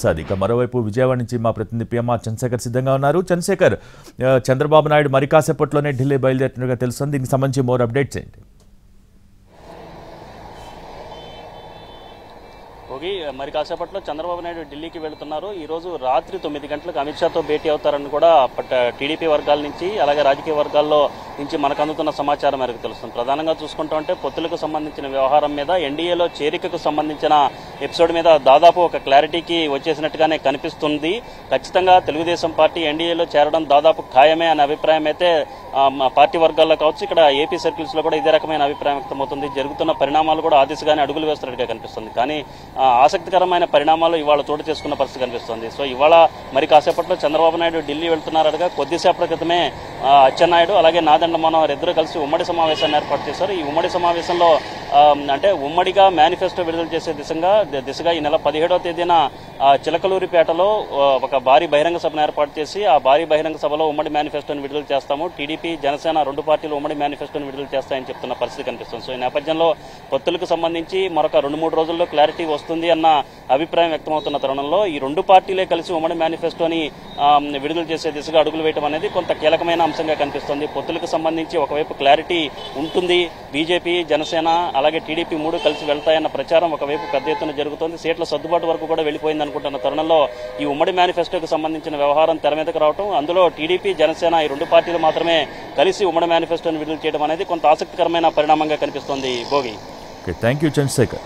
ప్రసాద్. ఇక మరోవైపు విజయవాడ నుంచి మా ప్రతినిధి పిఎంఆర్ చంద్రశేఖర్ సిద్ధంగా ఉన్నారు. చంద్రశేఖర్, చంద్రబాబు నాయుడు మరి కాసేపట్లోనే ఢిల్లీ బయలుదేరినట్టుగా తెలుస్తుంది. దీనికి సంబంధించి మోర్ అప్డేట్స్ ఏంటి? మరి కాసేపట్లో చంద్రబాబు నాయుడు ఢిల్లీకి వెళుతున్నారు. ఈ రోజు రాత్రి 9 గంటలకు అమిత్ షాతో భేటీ అవుతారని కూడా టీడీపీ వర్గాల నుంచి అలాగే రాజకీయ వర్గాల్లో నుంచి మనకు అందుతున్న సమాచారం మేరకు తెలుస్తుంది. ప్రధానంగా చూసుకుంటూ ఉంటే పొత్తులకు సంబంధించిన వ్యవహారం మీద, ఎన్డీఏలో చేరికకు సంబంధించిన ఎపిసోడ్ మీద దాదాపు ఒక క్లారిటీకి వచ్చేసినట్టుగానే కనిపిస్తుంది. ఖచ్చితంగా తెలుగుదేశం పార్టీ ఎన్డీఏలో చేరడం దాదాపు ఖాయమే అనే అభిప్రాయం అయితే పార్టీ వర్గాల్లో కావచ్చు, ఇక్కడ ఏపీ సర్కిల్స్ లో కూడా ఇదే రకమైన అభిప్రాయం వ్యక్తమవుతుంది. జరుగుతున్న పరిణామాలు కూడా ఆ దిశగానే అడుగులు వేస్తున్నట్టుగా కనిపిస్తుంది. కానీ ఆసక్తికరమైన పరిణామాలు ఇవాళ చోటు చేసుకున్న పరిస్థితి కనిపిస్తుంది. సో ఇవాళ మరి కాసేపట్లో చంద్రబాబు నాయుడు ఢిల్లీ వెళ్తున్నారనగా కొద్దిసేపటి క్రితమే అచ్చెన్నాయుడు అలాగే నాదెండ్ల మనోహర్ ఇద్దరు కలిసి ఉమ్మడి సమావేశాన్ని ఏర్పాటు చేశారు. ఈ ఉమ్మడి సమావేశంలో అంటే ఉమ్మడిగా మేనిఫెస్టో విడుదల చేసే దిశగా ఈ నెల 17వ తేదీన చిలకలూరిపేటలో ఒక భారీ బహిరంగ సభను ఏర్పాటు చేసి ఆ భారీ బహిరంగ సభలో ఉమ్మడి మేనిఫెస్టోని విడుదల చేస్తాము, టీడీపీ జనసేన రెండు పార్టీలు ఉమ్మడి మేనిఫెస్టోని విడుదల చేస్తాయని చెప్తున్న పరిస్థితి కనిపిస్తుంది. సో ఈ నేపథ్యంలో పొత్తులకు సంబంధించి మరొక 2-3 రోజుల్లో క్లారిటీ వస్తుంది అన్న అభిప్రాయం వ్యక్తమవుతున్న తరుణంలో ఈ రెండు పార్టీలే కలిసి ఉమ్మడి మేనిఫెస్టోని విడుదల చేసే దిశగా అడుగులు వేయడం అనేది కొంత కీలకమైన అంశంగా కనిపిస్తుంది. పొత్తులకు సంబంధించి ఒకవైపు క్లారిటీ ఉంటుంది, బీజేపీ జనసేన అలాగే టీడీపీ 3 కలిసి వెళ్తాయన్న ప్రచారం ఒకవైపు పెద్ద ఎత్తున జరుగుతోంది. సీట్ల సర్దుబాటు వరకు కూడా వెళ్లిపోయింది అనుకుంటున్న తరుణంలో ఈ ఉమ్మడి మేనిఫెస్టోకి సంబంధించిన వ్యవహారం తెర మీదకు రావడం, అందులో టీడీపీ జనసేన ఈ రెండు పార్టీలు మాత్రమే కలిసి ఉమ్మడి మేనిఫెస్టోని విడుదల చేయడం అనేది కొంత ఆసక్తికరమైన పరిణామంగా కనిపిస్తోంది. భోగి. Thank you Chandrasekhar.